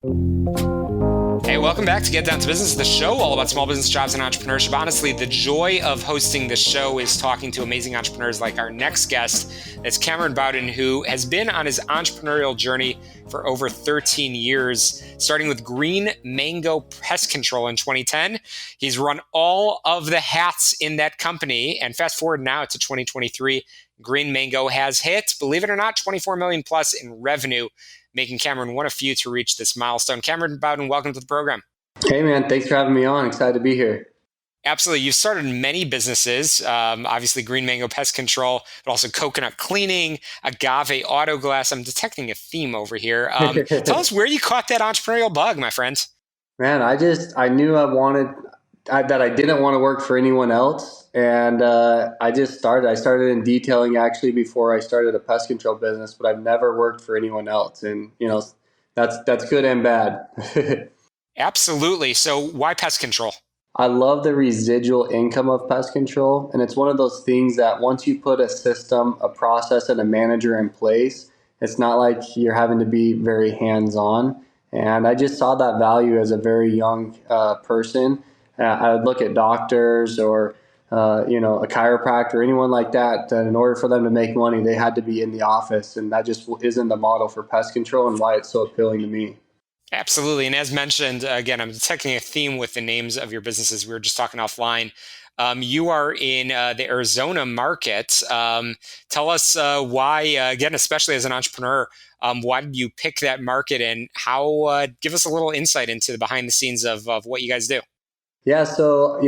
Hey, welcome back to Get Down to Business, the show all about small business, jobs, and entrepreneurship. Honestly, the joy of hosting this show is talking to amazing entrepreneurs like our next guest. It's Cameron Bawden, who has been on his entrepreneurial journey for over 13 years, starting with Green Mango Pest Control in 2010. He's run all of the hats in that company, and fast forward now to 2023, Green Mango has hit, believe it or not, 24 million plus in revenue, making Cameron one of few to reach this milestone. Cameron Bawden, welcome to the program. Hey, man. Thanks for having me on. Excited to be here. Absolutely. You've started many businesses, obviously Green Mango Pest Control, but also coconut cleaning, agave auto glass. I'm detecting a theme over here. Tell us where you caught that entrepreneurial bug, my friend. Man, I knew that I didn't want to work for anyone else. And I started in detailing actually before I started a pest control business, but I've never worked for anyone else. And, that's good and bad. Absolutely. So why pest control? I love the residual income of pest control. And it's one of those things that once you put a system, a process, and a manager in place, it's not like you're having to be very hands-on. And I just saw that value as a very young person. I would look at doctors or a chiropractor, anyone like that, that in order for them to make money, they had to be in the office. And that just isn't the model for pest control and why it's so appealing to me. Absolutely. And as mentioned, again, I'm detecting a theme with the names of your businesses. We were just talking offline. You are in the Arizona market. Tell us why, again, especially as an entrepreneur, why did you pick that market, and how, give us a little insight into the behind the scenes of what you guys do. Yeah, so,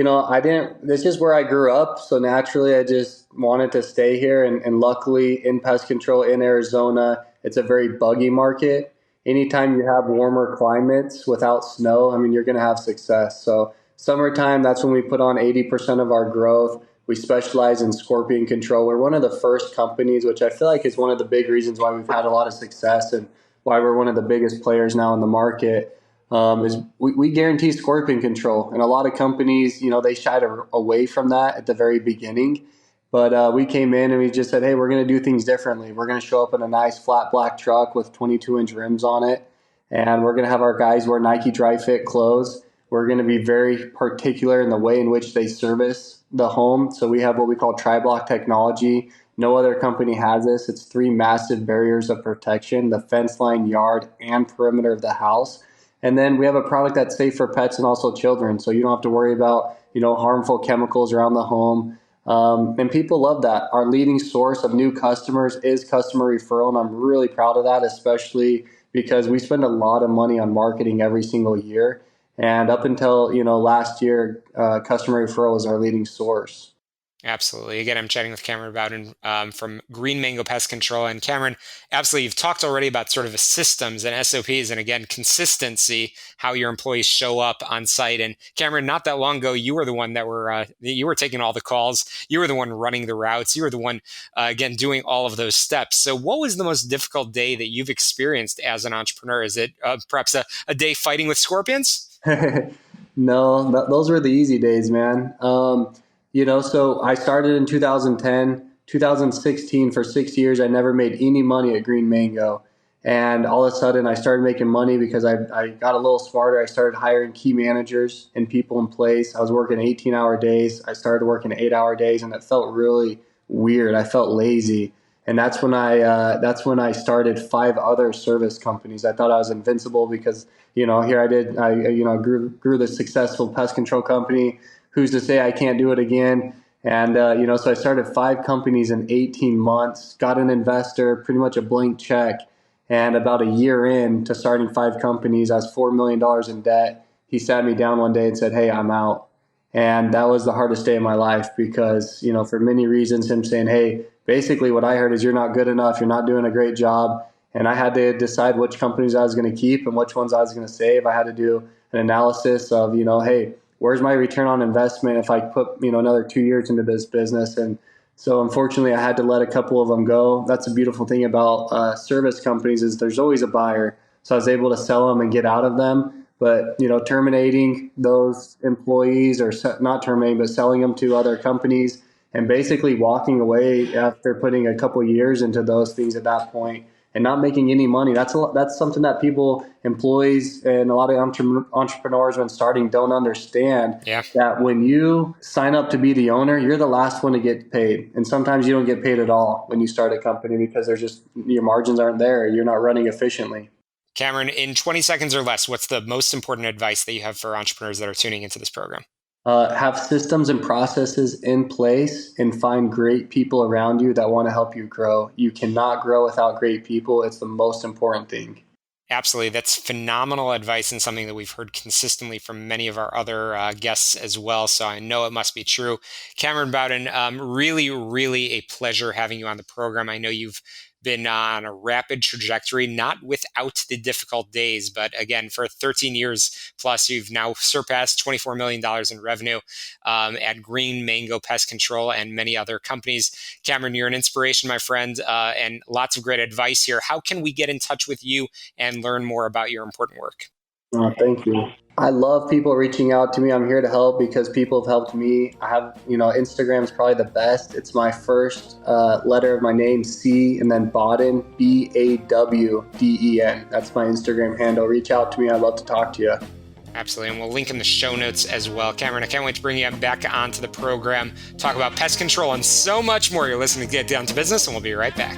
this is where I grew up. So naturally, I just wanted to stay here. And luckily, in pest control in Arizona, it's a very buggy market. Anytime you have warmer climates without snow, you're going to have success. So, summertime, that's when we put on 80% of our growth. We specialize in scorpion control. We're one of the first companies, which I feel like is one of the big reasons why we've had a lot of success and why we're one of the biggest players now in the market. Is we guarantee scorpion control. And a lot of companies, they shied away from that at the very beginning. But we came in and we just said, hey, we're going to do things differently. We're going to show up in a nice flat black truck with 22-inch rims on it. And we're going to have our guys wear Nike dry fit clothes. We're going to be very particular in the way in which they service the home. So we have what we call tri-block technology. No other company has this. It's 3 massive barriers of protection: the fence line, yard, and perimeter of the house. And then we have a product that's safe for pets and also children. So you don't have to worry about, harmful chemicals around the home. And people love that. Our leading source of new customers is customer referral. And I'm really proud of that, especially because we spend a lot of money on marketing every single year. And up until, last year, customer referral is our leading source. Absolutely. Again, I'm chatting with Cameron Bawden from Green Mango Pest Control. And Cameron, absolutely, you've talked already about sort of systems and SOPs, and again, consistency, how your employees show up on site. And Cameron, not that long ago, you were the one you were taking all the calls. You were the one running the routes. You were the one, again, doing all of those steps. So what was the most difficult day that you've experienced as an entrepreneur? Is it perhaps a day fighting with scorpions? No, those were the easy days, man. So I started in 2010, 2016. For 6 years, I never made any money at Green Mango. And all of a sudden, I started making money because I got a little smarter. I started hiring key managers and people in place. I was working 18-hour days. I started working 8-hour days, and it felt really weird. I felt lazy. And that's when I started 5 other service companies. I thought I was invincible because, here I grew this successful pest control company. Who's to say I can't do it again? And, so I started 5 companies in 18 months, got an investor, pretty much a blank check. And about a year in to starting 5 companies, I was $4 million in debt. He sat me down one day and said, hey, I'm out. And that was the hardest day of my life because, for many reasons, him saying, hey, basically what I heard is you're not good enough. You're not doing a great job. And I had to decide which companies I was going to keep and which ones I was going to save. I had to do an analysis of, hey, where's my return on investment if I put, another 2 years into this business? And so unfortunately, I had to let a couple of them go. That's a beautiful thing about service companies is there's always a buyer. So I was able to sell them and get out of them. But, terminating those employees, or not terminating, but selling them to other companies and basically walking away after putting a couple of years into those things at that point, and not making any money. That's something that employees and a lot of entrepreneurs when starting don't understand. Yeah. That when you sign up to be the owner, you're the last one to get paid. And sometimes you don't get paid at all when you start a company because your margins aren't there. You're not running efficiently. Cameron, in 20 seconds or less, what's the most important advice that you have for entrepreneurs that are tuning into this program? Have systems and processes in place and find great people around you that want to help you grow. You cannot grow without great people. It's the most important thing. Absolutely. That's phenomenal advice and something that we've heard consistently from many of our other guests as well. So I know it must be true. Cameron Bawden, really, really a pleasure having you on the program. I know you've been on a rapid trajectory, not without the difficult days, but again, for 13 years plus, you've now surpassed $24 million in revenue at Green Mango Pest Control and many other companies. Cameron, you're an inspiration, my friend, and lots of great advice here. How can we get in touch with you and learn more about your important work? Thank you. I love people reaching out to me. I'm here to help because people have helped me. I have, Instagram is probably the best. It's my first letter of my name, C, and then Bawden, Bawden. That's my Instagram handle. Reach out to me. I'd love to talk to you. Absolutely. And we'll link in the show notes as well. Cameron, I can't wait to bring you back onto the program, talk about pest control and so much more. You're listening to Get Down to Business, and we'll be right back.